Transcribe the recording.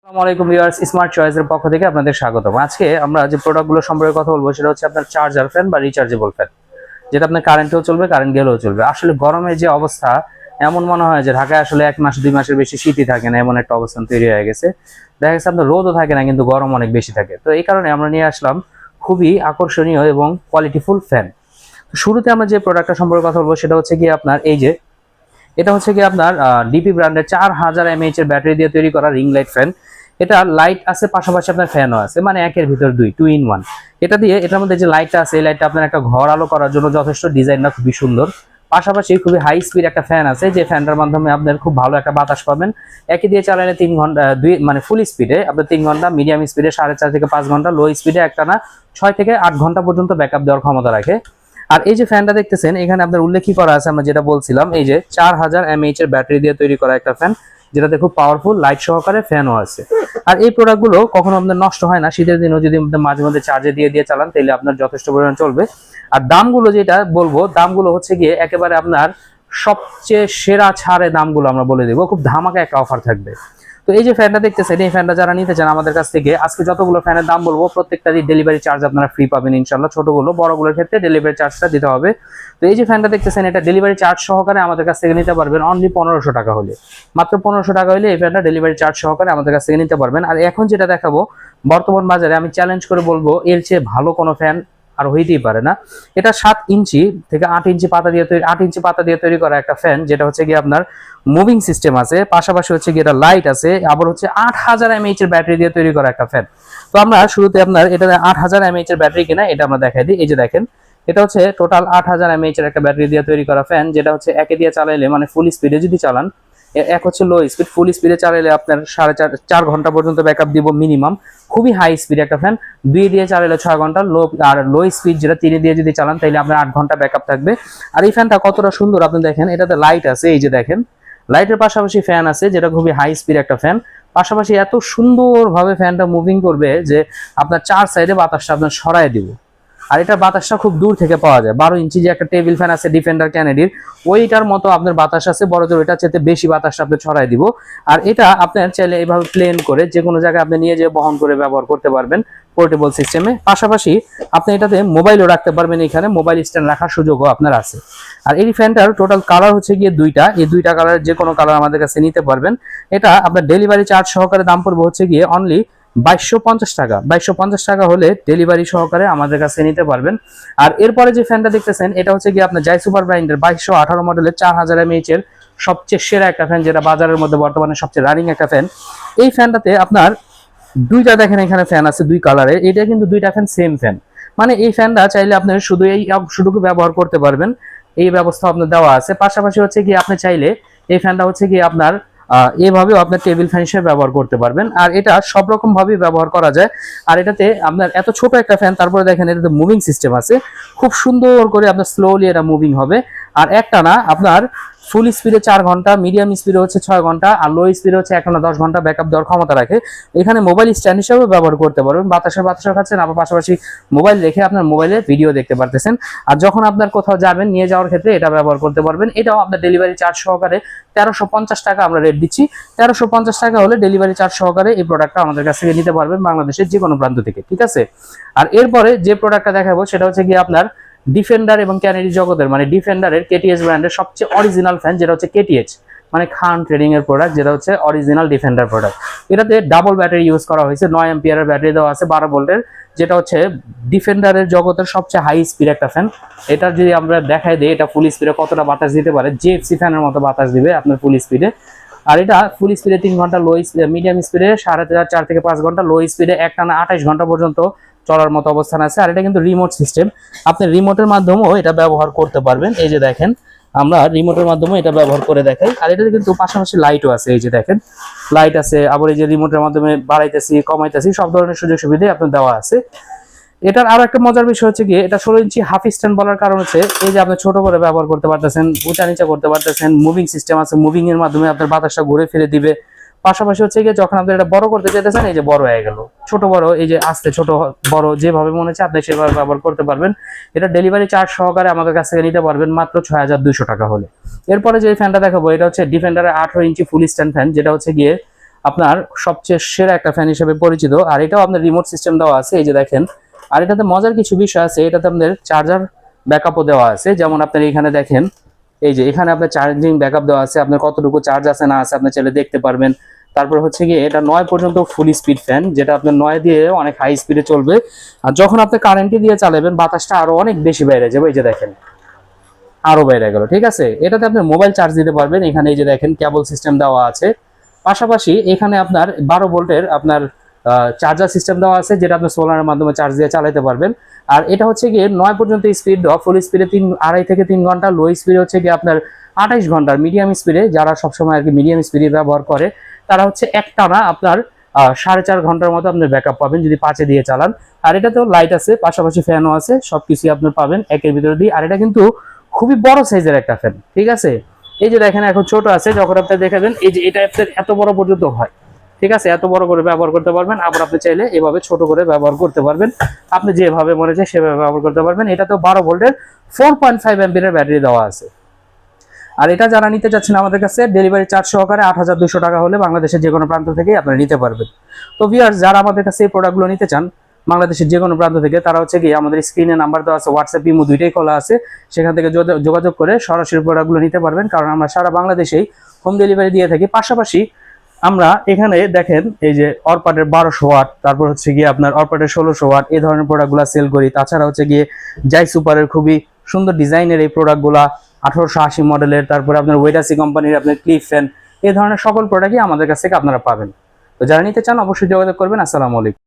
আসসালামু আলাইকুম viewers, smart চয়েসের পক্ষ থেকে আপনাদের স্বাগতম। আজকে আমরা যে প্রোডাক্টগুলো সম্পর্কে কথা বলবো সেটা হচ্ছে আপনার চার্জার ফ্যান বা রিচার্জেবল ফ্যান, যেটা আপনার কারেন্টেও চলবে, কারেন্ট গেলেও চলবে। আসলে গরমের যে অবস্থা, এমন মনে হয় যে ঢাকায় আসলে 1 মাস 2 মাসের বেশি শীতই থাকে না, এমন একটা অবস্থান তৈরি হয়ে গেছে। দেখা গেছে আপনার রোদও থাকে না কিন্তু গরম অনেক বেশি থাকে। তো এই কারণে আমরা নিয়ে আসলাম খুবই আকর্ষণীয় এবং কোয়ালিটিফুল ফ্যান। শুরুতে আমরা যে প্রোডাক্টটা সম্পর্কে কথা বলবো সেটা হচ্ছে কি আপনার এই যে, এটা হচ্ছে কি আপনার ডিপি ব্র্যান্ডের 4000 mAh এর ব্যাটারি দিয়ে তৈরি করা রিং লাইট ফ্যান। এটা লাইট আছে, পাশাপাশি আপনার ফ্যানও আছে, মানে একের ভিতর দুই, 2 in 1। এটা দিয়ে এটার মধ্যে যে লাইটটা আছে, এই লাইটটা আপনার একটা ঘর আলো করার জন্য যথেষ্ট, ডিজাইনটা খুবই সুন্দর। পাশাপাশি খুবই হাই স্পিড একটা ফ্যান আছে, যে ফ্যানটার মাধ্যমে আপনার খুব ভালো একটা বাতাস পাবেন। একই দিয়ে চালালে 3 ঘন্টা, মানে ফুল স্পিডে আপনার 3 ঘন্টা, মিডিয়াম স্পিডে 4.5 থেকে 5 ঘন্টা, লো স্পিডে একটানা 6 থেকে 8 ঘন্টা পর্যন্ত ব্যাকআপ দেওয়ার ক্ষমতা রাখে। আর এই যে ফ্যানটা দেখতেছেন, এখানে আপনার উল্লেখই করা আছে, আমরা যেটা বলছিলাম, এই যে 4000 mAh এর ব্যাটারি দিয়ে তৈরি করা একটা ফ্যান, যেটাতে খুব পাওয়ারফুল লাইট সহকারে ফ্যানও আছে। আর এই প্রোডাক্টগুলো কখনো আপনার নষ্ট হয় না। শীতের দিনও যদি আপনার মাঝে মধ্যে চার্জে দিয়ে চালান, তাহলে আপনার যথেষ্ট পরিমাণ চলবে। আর দামগুলো যেটা বলবো, দামগুলো হচ্ছে গিয়ে একেবারে আপনার সবচেয়ে সেরা ছাড়ে দামগুলো আমরা বলে দেবো, খুব ধামাকা একটা অফার থাকবে। তো এই যে ফ্যানটা দেখতেছেন, এই ফ্যানটা যারা নিতে চান আমাদের কাছ থেকে, আজকে যতগুলো ফ্যানের দাম বলবো প্রত্যেকটারই ডেলিভারি চার্জ আপনারা ফ্রি পাবেন ইনশাআল্লাহ। ছোটগুলো, বড়গুলোর ক্ষেত্রে ডেলিভারি চার্জটা দিতে হবে। তো এই যে ফ্যানটা দেখতেছেন, এটা ডেলিভারি চার্জ সহকারে আমাদের কাছ থেকে নিতে পারবেন অনলি 1500 টাকা হলে। মাত্র 1500 টাকা হলে এই ফ্যানটা ডেলিভারি চার্জ সহকারে আমাদের কাছ থেকে নিতে পারবেন। আর এখন যেটা দেখাবো, বর্তমান বাজারে আমি চ্যালেঞ্জ করে বলবো, এর চেয়ে ভালো কোনো ফ্যান আর হইতেই পারে না। এটা 7 ইঞ্চি থেকে 8 ইঞ্চি পাতা দিয়ে তৈরি, 8 ইঞ্চি পাতা দিয়ে তৈরি করা একটা ফ্যান, যেটা হচ্ছে কি আপনার মুভিং সিস্টেম আছে, পাশাপাশি হচ্ছে কি এটা লাইট আছে, আবার হচ্ছে 8000 mAh এর ব্যাটারি দিয়ে তৈরি করা একটা ফ্যান। তো আমরা শুরুতে আপনার এটা 8000 mAh এর ব্যাটারি কিনা এটা আমরা দেখাই দিই। এই যে দেখেন, এটা হচ্ছে টোটাল 8000 mAh এর একটা ব্যাটারি দিয়ে তৈরি করা ফ্যান, যেটা হচ্ছে একে দিয়ে চালাইলে, মানে ফুল স্পিডে যদি চালান, এক হচ্ছে লো স্পিড, ফুল স্পিডে চালাইলে আপনার 4.5 ঘন্টা পর্যন্ত ব্যাকআপ দিব মিনিমাম। খুবই হাই স্পিড একটা ফ্যান। 2 দিয়ে চালাইলে 6 ঘন্টা, আর লো স্পিড যেটা 3 দিয়ে যদি চালান, তাহলে আপনার 8 ঘন্টা ব্যাকআপ থাকবে। আর এই ফ্যানটা কতটা সুন্দর আপনি দেখেন, এটাতে লাইট আছে, এই যে দেখেন, লাইটের পাশাপাশি ফ্যান আছে, যেটা খুবই হাই স্পিড একটা ফ্যান। পাশাপাশি এত সুন্দরভাবে ফ্যানটা মুভিং করবে যে আপনার 4 সাইডে বাতাসটা আপনার সরায় দিব। আর এটা বাতাসটা খুব দূর থেকে পাওয়া যায়। 12 ইঞ্চি যে একটা টেবিল ফ্যান আছে ডিফেন্ডার ক্যানেডির, ওইটার মতো আপনার বাতাস আছে, বড় জোর এটা চেয়ে বেশি বাতাসটা আপনি ছড়াই দিব। আর এটা আপনার চাইলে এইভাবে প্লেন করে যে কোনো জায়গায় আপনি নিয়ে যেয়ে বহন করে ব্যবহার করতে পারবেন পোর্টেবল সিস্টেমে। পাশাপাশি আপনি এটাতে মোবাইলও রাখতে পারবেন, এখানে মোবাইল স্ট্যান্ড রাখার সুযোগও আপনার আছে। আর এই ফ্যানটার টোটাল কালার হচ্ছে গিয়ে দুইটা, এই দুইটা কালার যে কোনো কালার আমাদের কাছে নিতে পারবেন। এটা আপনার ডেলিভারি চার্জ সহকারে দাম পড়বে হচ্ছে গিয়ে অনলি 2250 টাকা। 2250 টাকা হলে ডেলিভারি সহকারে আমাদের কাছে নিতে পারবেন। আর এরপরে যে ফ্যানটা দেখতেছেন, এটা হচ্ছে কি আপনার জাই সুপার ব্র্যান্ডের 2218 মডেলের 4000 mAh এর সবচেয়ে সেরা একটা ফ্যান, যেটা বাজারের মধ্যে বর্তমানে সবচেয়ে রানিং একটা ফ্যান। এই ফ্যানটাতে আপনার দুইটা দেখেন এখানে ফ্যান আছে, দুই কালারে। এটা কিন্তু দুইটা ফ্যান সেম ফ্যান, মানে এই ফ্যানটা চাইলে আপনি শুধু এই শুধু ব্যবহার করতে পারবেন, এই ব্যবস্থা আপনার দেওয়া আছে। পাশাপাশি হচ্ছে কি আপনি চাইলে এই ফ্যানটা হচ্ছে কি আপনার এভাবেও আপনার টেবিল ফ্যান হিসেবে ব্যবহার করতে পারবেন। আর এটা সব রকম ভাবে ব্যবহার করা যায়। আর এটাতে আপনার এত ছোট একটা ফ্যান, তারপরে দেখেন এটাতে মুভিং সিস্টেম আছে, খুব সুন্দর করে আপনার স্লোলি এটা মুভিং হবে। আর একটা না আপনার ফুল স্পিডে 4 ঘন্টা, মিডিয়াম স্পিডে হচ্ছে 6 ঘন্টা, আর লো স্পিডে হচ্ছে 10 ঘন্টা ব্যাকআপ দেওয়ার ক্ষমতা রাখে। এখানে মোবাইল স্ট্যান্ড হিসেবে ব্যবহার করতে পারবেন, বাতাসের খাচ্ছেন, আবার পাশাপাশি মোবাইল রেখে আপনার মোবাইলে ভিডিও দেখতে পারতেছেন। আর যখন আপনার কোথাও যাবেন, নিয়ে যাওয়ার ক্ষেত্রে এটা ব্যবহার করতে পারবেন। এটাও আপনার ডেলিভারি চার্জ সহকারে 1350 টাকা আমরা রেট দিচ্ছি। 1350 টাকা হলে ডেলিভারি চার্জ সহকারে এই প্রোডাক্টটা আমাদের কাছ থেকে নিতে পারবেন বাংলাদেশের যে কোনো প্রান্ত থেকে, ঠিক আছে। আর এরপরে যে প্রোডাক্টটা দেখাবো সেটা হচ্ছে কি আপনার ডিফেন্ডার এবং ক্যানেডি জগতের, মানে ডিফেন্ডারের কেটিএস ব্র্যান্ডের সবচেয়ে অরিজিনাল ফ্যান, যেটা হচ্ছে কেটিএইচ, মানে খান ট্রেডিং এর প্রোডাক্ট, যেটা হচ্ছে অরিজিনাল ডিফেন্ডার প্রোডাক্ট। এটাতে ডাবল ব্যাটারি ইউজ করা হয়েছে, 9 এম্পিয়ারের ব্যাটারি দেওয়া আছে 12 ভোল্টের, যেটা হচ্ছে ডিফেন্ডারের জগতের সবচেয়ে হাই স্পিড একটা ফ্যান। এটা যদি আমরা দেখাই দিই, এটা ফুল স্পিডে কতটা বাতাস দিতে পারে, জেএফসি ফ্যানের মতো বাতাস দিবে আপনার ফুল স্পিডে। আর এটা ফুল স্পিডে 3 ঘন্টা, লো স্পিডে মিডিয়াম স্পিডে 4.5 থেকে 5 ঘন্টা, লো স্পিডে একটানা 28 ঘন্টা পর্যন্ত চলার মতো অবস্থান আছে। আর এটা কিন্তু রিমোট সিস্টেম, আপনি রিমোটের মাধ্যমেও এটা ব্যবহার করতে পারবেন। এই যে দেখেন, আমরা রিমোটের মাধ্যমে এটা ব্যবহার করে দেখাই। আর এটাতে কিন্তু পাশাপাশি লাইটও আছে, এই যে দেখেন লাইট আছে, আবার এই যে রিমোটের মাধ্যমে বাড়াইতেছি কমাইতেছি সব ধরনের সুযোগ সুবিধা আপনার দেওয়া আছে। এটার আরো একটা মজার বিষয় হচ্ছে গিয়ে, এটা 16 ইঞ্চি হাফ স্ট্যান্ড বলার কারণ হচ্ছে এই যে আপনি ছোট করে ব্যবহার করতে পারতেছেন, উঁচা নিচা করতে পারতেছেন, মুভিং সিস্টেম আছে, মুভিং এর মাধ্যমে আপনার বাতাসটা ঘুরে ফিরে দিবে। পাশাপাশি হচ্ছে গিয়ে যখন আপনি এটা বড় করতে চাইতেছেন, এই যে বড় হয়ে গেল, ছোট বড়, এই যে আস্তে ছোট বড় যেভাবে মনে হচ্ছে আপনি সেভাবে ব্যবহার করতে পারবেন। এটা ডেলিভারি চার্জ সহকারে আমাদের কাছ থেকে নিতে পারবেন মাত্র 6200 টাকা হলে। এরপরে যে ফ্যানটা দেখাবো, এটা হচ্ছে ডিফেন্ডারের 18 ইঞ্চি ফুল স্ট্যান্ড ফ্যান, যেটা হচ্ছে গিয়ে আপনার সবচেয়ে সেরা একটা ফ্যান হিসেবে পরিচিত। আর এটাও আপনার রিমোট সিস্টেম দেওয়া আছে, এই যে দেখেন। আর এটাতে মজার কিছু বিষয় আছে, এটাতে আপনাদের চার্জার ব্যাকআপও দেওয়া আছে। যেমন আপনার এখানে দেখেন, এই যে এখানে আপনার চার্জিং ব্যাকআপ দেওয়া আছে, আপনার কতটুকু চার্জ আছে না আছে আপনি চাইলে দেখতে পারবেন। তারপর হচ্ছে গিয়ে এটা 9 পর্যন্ত ফুল স্পিড ফ্যান, যেটা আপনার 9 দিয়ে অনেক হাই স্পিডে চলবে। আর যখন আপনি কারেন্টে দিয়ে চালাবেন বাতাসটা আরো অনেক বেশি বাইরে যাবে, এই যে দেখেন আরো বাইরে গেল, ঠিক আছে। এটাতে আপনি মোবাইল চার্জ দিতে পারবেন, এখানে এই যে দেখেন কেবল সিস্টেম দেওয়া আছে। পাশাপাশি এখানে আপনার 12 ভোল্টের আপনার চার্জার সিস্টেম দেওয়া আছে, যেটা আপনি সোলারের মাধ্যমে চার্জ দিয়ে চালাতে পারবেন। আর এটা হচ্ছে গিয়ে 9 পর্যন্ত স্পিড, ফুল স্পিডে 2.5 থেকে 3 ঘন্টা, লো স্পিডে হচ্ছে গিয়ে আপনার 28 ঘন্টার, মিডিয়াম স্পিডে যারা সবসময় আর কি মিডিয়াম স্পিডে ব্যবহার করে তারা হচ্ছে একটানা আপনার 4.5 ঘন্টার মতো আপনার ব্যাকআপ পাবেন যদি 5-এ দিয়ে চালান। আর এটাতেও লাইট আছে, পাশাপাশি ফ্যানও আছে, সবকিছু আপনার পাবেন একের ভিতরে দিয়ে। আর এটা কিন্তু খুবই বড় সাইজের একটা ফ্যান, ঠিক আছে। এই যে দেখেন এখন ছোট আছে, যখন আপনি দেখাবেন এই যে এটা আপনার এত বড় পর্যন্ত হয়, ঠিক আছে। এত বড় করে ব্যবহার করতে পারবেন, আবার আপনি চাইলে এভাবে ছোট করে ব্যবহার করতে পারবেন, আপনি যেভাবে মনে চায় সেভাবে ব্যবহার করতে পারবেন। এটা তো 12 ভোল্টের 4.5 অ্যাম্পিয়ারের ব্যাটারি দেওয়া আছে। আর এটা যারা নিতে চাচ্ছেন আমাদের কাছে ডেলিভারি চার্জ সহকারে 8,200 টাকা হলে বাংলাদেশের যে কোনো প্রান্ত থেকে আপনারা নিতে পারবেন। তো ভিউয়ার্স, যারা আমাদের কাছে এই প্রোডাক্টগুলো নিতে চান বাংলাদেশের যে কোনো প্রান্ত থেকে, তারা হচ্ছে কি আমাদের স্ক্রিনে নাম্বার দেওয়া আছে, হোয়াটসঅ্যাপ ইমো দুইটাই খোলা আছে, সেখান থেকে যোগাযোগ করে সরাসরি প্রোডাক্টগুলো নিতে পারবেন। কারণ আমরা সারা বাংলাদেশেই হোম ডেলিভারি দিয়ে থাকি। পাশাপাশি আমরা এখানে দেখেন এই যে অরপাটের 1200 ওয়াট, তারপর হচ্ছে গিয়ে আপনার অরপাটের 1600 ওয়াট এই ধরনের প্রোডাক্টগুলো সেল করি। তাছাড়া হচ্ছে গিয়ে জাই সুপারের খুবই সুন্দর ডিজাইনের এই প্রোডাক্টগুলা 1880 মডেলের, তারপরে আপনার ওয়েটাসি কোম্পানির আপনার ক্লিপ ফ্যান, এই ধরনের সকল প্রোডাক্টই আমাদের কাছ থেকে আপনারা পাবেন। তো যারা নিতে চান অবশ্যই যোগাযোগ করবেন। আসসালামু আলাইকুম।